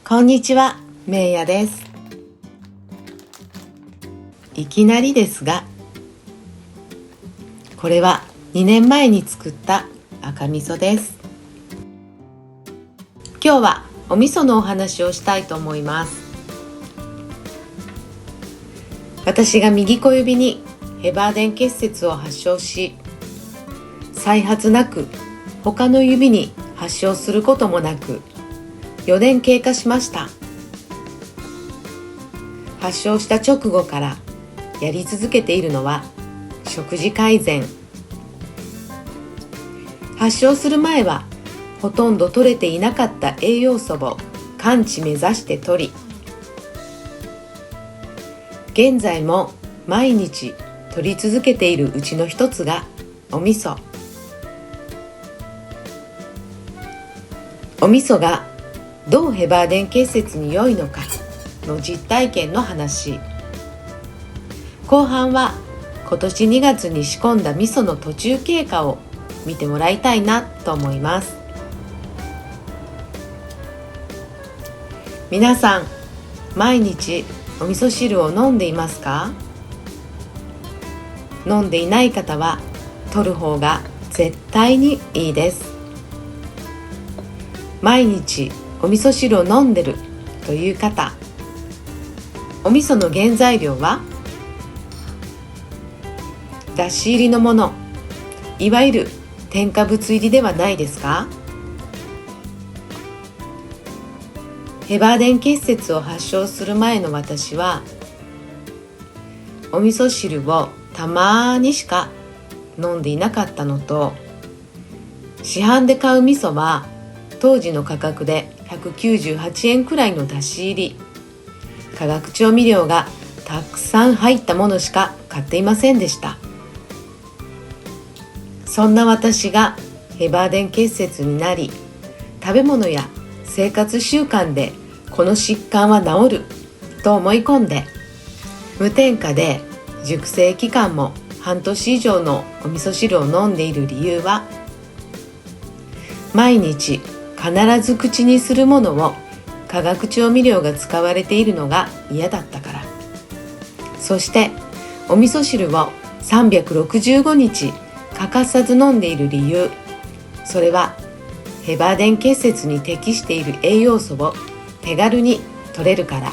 こんにちは、めいやです。いきなりですが、これは2年前に作った赤味噌です。今日はお味噌のお話をしたいと思います。私が右小指にヘバーデン結節を発症し、再発なく他の指に発症することもなく4年経過しました。発症した直後からやり続けているのは食事改善。発症する前はほとんど取れていなかった栄養素を完治目指して取り、現在も毎日取り続けているうちの一つがお味噌。お味噌がどうヘバーデン結節に良いのかの実体験の話。後半は今年2月に仕込んだ味噌の途中経過を見てもらいたいなと思います。皆さん、毎日お味噌汁を飲んでいますか？飲んでいない方は取る方が絶対にいいです。毎日お味噌汁を飲んでるという方、お味噌の原材料はだし入りのもの、いわゆる添加物入りではないですか？ヘバーデン結節を発症する前の私はお味噌汁をたまにしか飲んでいなかったのと、市販で買う味噌は当時の価格で198円くらいのだし入り、化学調味料がたくさん入ったものしか買っていませんでした。そんな私がヘバーデン結節になり、食べ物や生活習慣でこの疾患は治ると思い込んで、無添加で熟成期間も半年以上のお味噌汁を飲んでいる理由は、毎日必ず口にするものを化学調味料が使われているのが嫌だったから。そしてお味噌汁を365日欠かさず飲んでいる理由、それはヘバーデン結節に適している栄養素を手軽に摂れるから。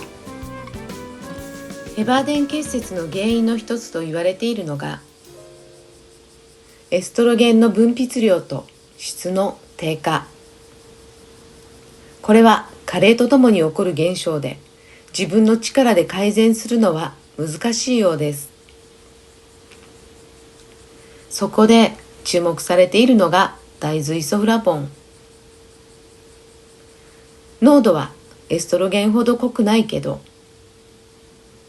ヘバーデン結節の原因の一つと言われているのがエストロゲンの分泌量と質の低下。これは加齢とともに起こる現象で、自分の力で改善するのは難しいようです。そこで注目されているのが大豆イソフラボン。濃度はエストロゲンほど濃くないけど、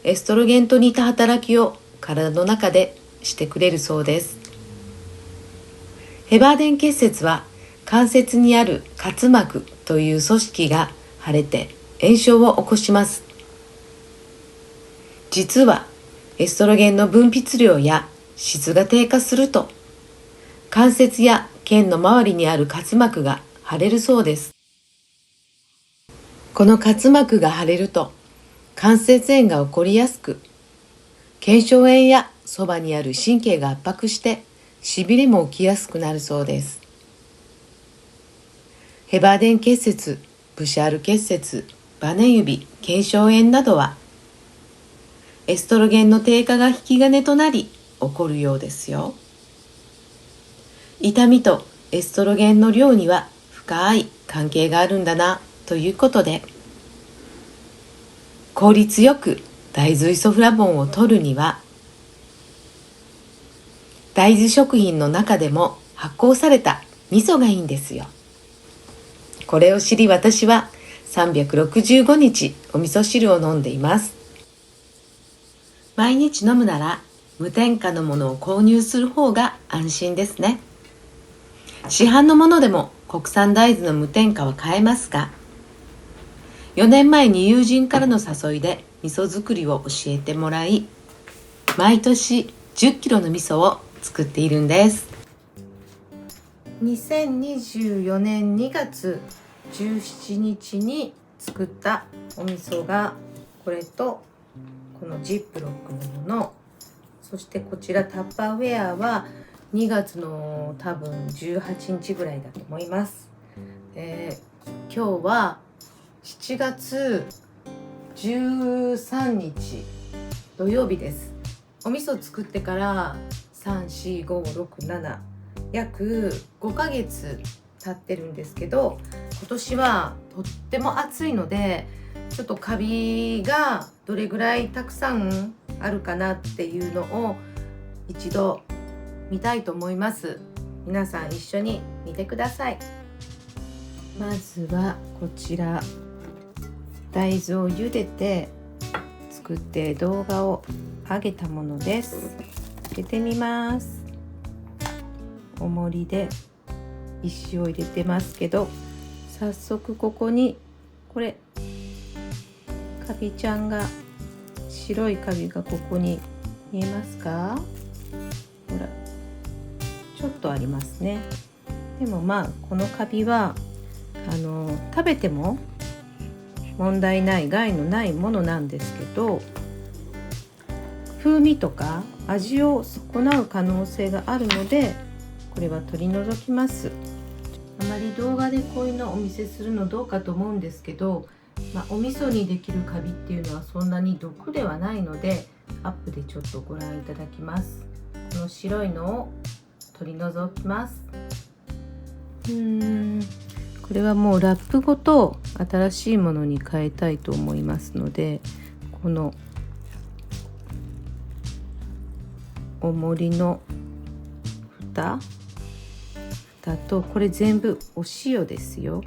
エストロゲンと似た働きを体の中でしてくれるそうです。ヘバーデン結節は関節にある滑膜という組織が腫れて炎症を起こします。実はエストロゲンの分泌量や質が低下すると、関節や腱の周りにある滑膜が腫れるそうです。この滑膜が腫れると関節炎が起こりやすく、腱鞘炎やそばにある神経が圧迫してしびれも起きやすくなるそうです。ヘバーデン結節、ブシャール結節、バネ指、腱鞘炎などはエストロゲンの低下が引き金となり起こるようですよ。痛みとエストロゲンの量には深い関係があるんだなということで、効率よく大豆イソフラボンを摂るには、大豆食品の中でも発酵された味噌がいいんですよ。これを知り、私は365日お味噌汁を飲んでいます。毎日飲むなら無添加のものを購入する方が安心ですね。市販のものでも国産大豆の無添加は買えますが、4年前に友人からの誘いで味噌作りを教えてもらい、毎年10キロの味噌を作っているんです。2024年2月17日に作ったお味噌がこれとこのジップロックのもの、そしてこちらタッパーウェアは2月の多分18日ぐらいだと思います。今日は7月13日土曜日です。お味噌作ってから3、4、5、6、7約5ヶ月経ってるんですけど、今年はとっても暑いのでちょっとカビがどれぐらいたくさんあるかなっていうのを一度見たいと思います。皆さん一緒に見てください。まずはこちら大豆を茹でて作って動画を上げたものです。開けてみます。重りで石を入れてますけど、早速ここにこれカビちゃんが、白いカビがここに見えますか？ほらちょっとありますね。でもこのカビは食べても問題ない害のないものなんですけど、風味とか味を損なう可能性があるのでこれは取り除きます。あまり動画でこういうのをお見せするのどうかと思うんですけど、お味噌にできるカビっていうのはそんなに毒ではないのでアップでちょっとご覧いただきます。この白いのを取り除きます。これはもうラップごと新しいものに変えたいと思いますので、この重りの蓋とこれ全部お塩ですよ。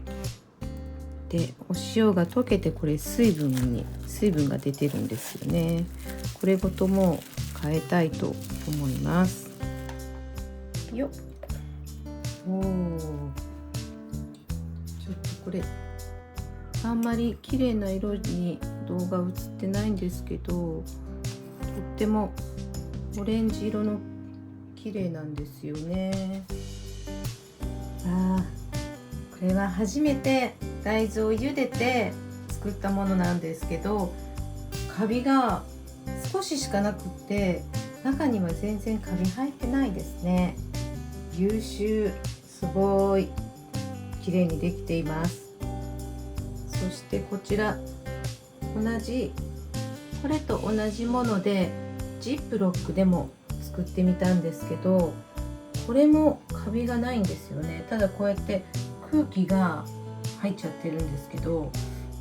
でお塩が溶けてこれ水分が出てるんですよね。これごともう変えたいと思います。よっ。ちょっとこれあんまり綺麗な色に動画映ってないんですけど、とってもオレンジ色の綺麗なんですよね。これは初めて大豆を茹でて作ったものなんですけど、カビが少ししかなくって中には全然カビ入ってないですね。優秀、すごい綺麗にできています。そしてこちらこれと同じものでジップロックでも作ってみたんですけど、これもカビがないんですよね。ただこうやって空気が入っちゃってるんですけど、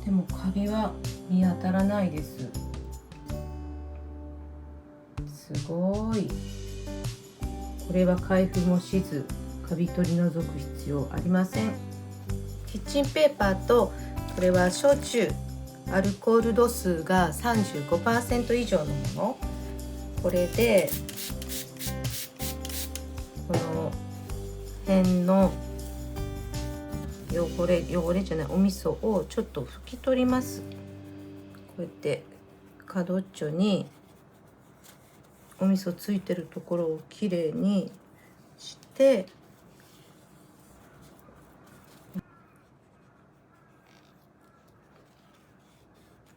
でもカビは見当たらないです。すごい。これは開封もしずカビ取り除く必要ありません。キッチンペーパーとこれは焼酎、アルコール度数が 35% 以上のもの、これでこの辺の汚れじゃないお味噌をちょっと拭き取ります。こうやって角っちょにお味噌ついてるところをきれいにして、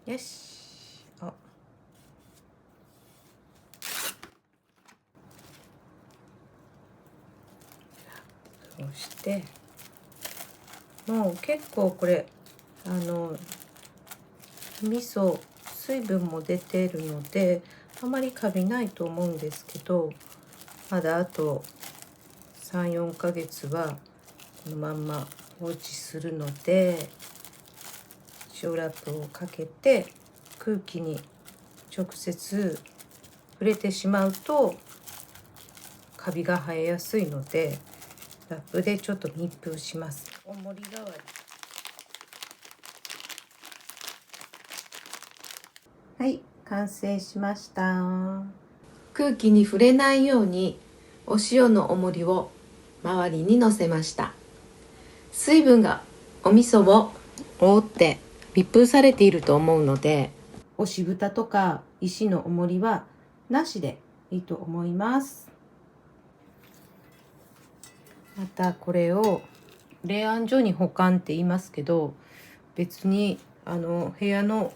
よし、そしてもう結構これ味噌水分も出ているのであまりカビないと思うんですけど、まだあと3、4ヶ月はこのまんま放置するので、塩ラップをかけて空気に直接触れてしまうとカビが生えやすいのでラップでちょっと密封します。重り代わり。はい、完成しました。空気に触れないようにお塩の重りを周りにのせました。水分がお味噌を覆って密封されていると思うので、押し蓋とか石の重りはなしでいいと思います。またこれを冷暗所に保管って言いますけど、別にお部屋の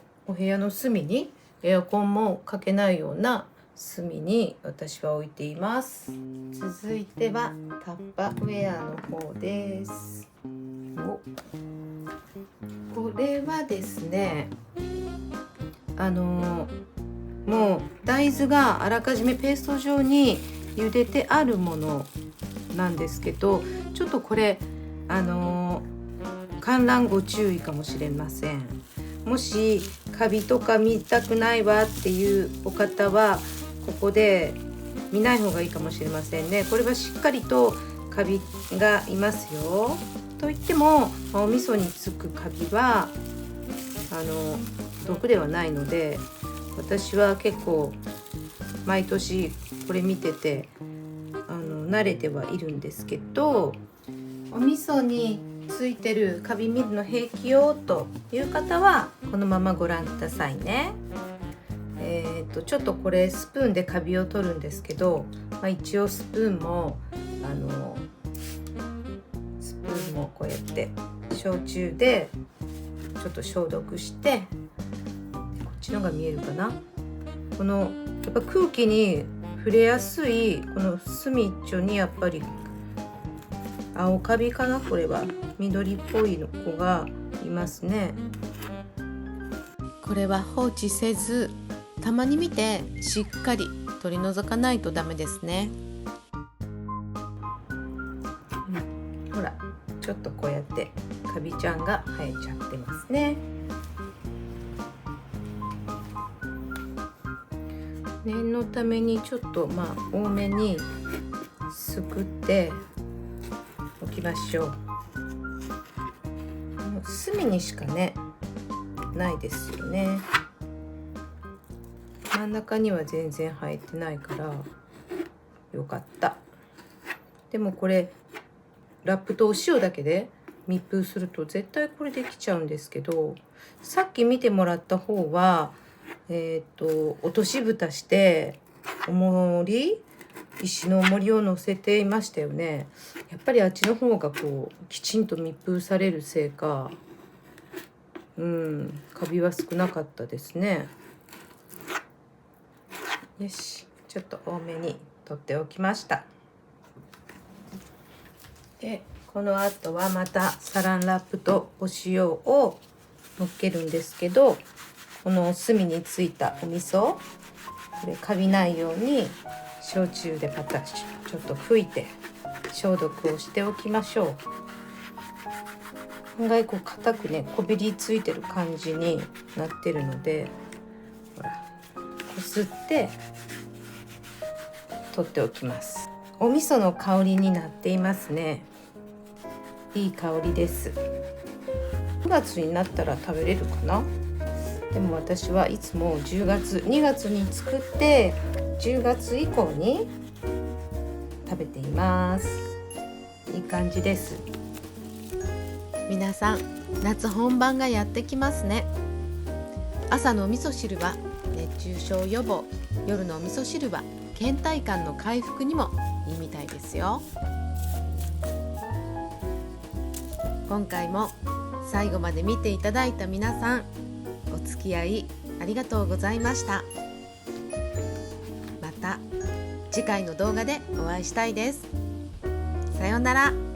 隅にエアコンもかけないような隅に私は置いています。続いてはタッパーウェアの方です。これはですね、もう大豆があらかじめペースト状に茹でてあるものなんですけど、ちょっとこれ観覧ご注意かもしれません。もしカビとか見たくないわっていうお方はここで見ない方がいいかもしれませんね。これはしっかりとカビがいますよ。といってもお味噌につくカビは毒ではないので、私は結構毎年これ見てて慣れてはいるんですけど、お味噌についてるカビ見るの平気よという方はこのままご覧くださいね。ちょっとこれスプーンでカビを取るんですけど、一応スプーンもこうやって焼酎でちょっと消毒して、こっちのが見えるかな。このやっぱ空気に触れやすいこの隅っちょにやっぱり青カビかな、これは緑っぽいの子がいますね。これは放置せずたまに見てしっかり取り除かないとダメですね。ほらちょっとこうやってカビちゃんが生えちゃってますね。念のためにちょっと多めにすくっておきましょう。隅にしかねないですよね。真ん中には全然生えてないからよかった。でもこれラップとお塩だけで密封すると絶対これできちゃうんですけど、さっき見てもらった方は落とし蓋して石の重りを乗せていましたよね。やっぱりあっちの方がきちんと密封されるせいか、カビは少なかったですね。よし、ちょっと多めに取っておきました。でこの後はまたサランラップとお塩をのっけるんですけど、この隅についたお味噌、これカビないように焼酎でまたちょっと拭いて消毒をしておきましょう。案外硬くねこびりついてる感じになってるので、ほらこすって取っておきます。お味噌の香りになっていますね。いい香りです。9月になったら食べれるかな。でも私はいつも2月に作って10月以降に食べています。いい感じです。皆さん夏本番がやってきますね。朝のお味噌汁は熱中症予防、夜のお味噌汁は倦怠感の回復にもいいみたいですよ。今回も最後まで見ていただいた皆さん、お付き合いありがとうございました。また次回の動画でお会いしたいです。さようなら。